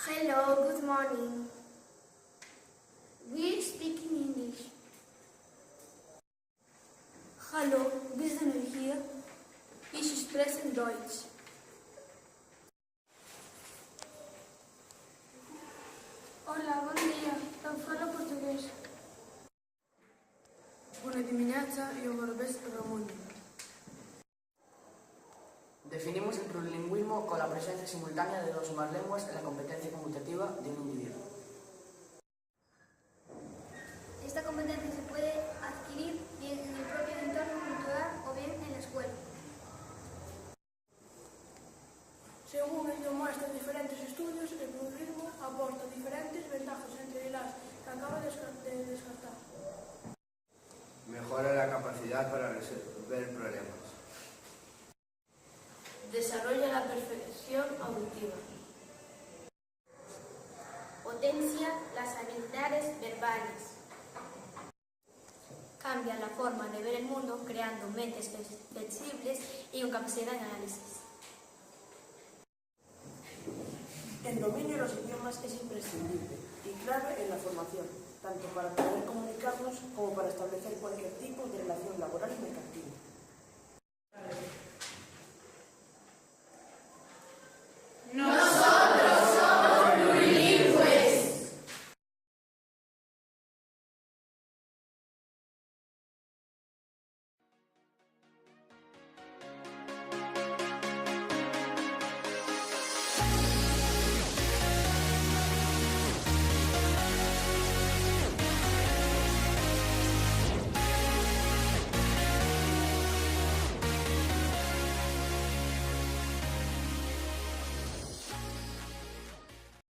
Hello, good morning. We speak in English. Hallo, bist du noch hier? Ich spreche Deutsch. Hola, bom dia. Eu falo português. Bună dimineața, eu vorbesc română. Definimos el plurilingüismo con la presencia simultánea de dos o más lenguas en la competencia conmutativa de un individuo. Esta competencia se puede adquirir bien en el propio entorno cultural o bien en la escuela. Según el que muestra diferentes estudios, el plurilingüismo aporta diferentes ventajas entre las que acaba de descartar. Mejora la capacidad para resolver problemas. Desarrolla la perfección auditiva. Potencia las habilidades verbales. Cambia la forma de ver el mundo creando mentes flexibles y con capacidad de análisis. El dominio de los idiomas es imprescindible y clave en la formación, tanto para poder comunicarnos como para establecer cualquier tipo de relación laboral y mercantil.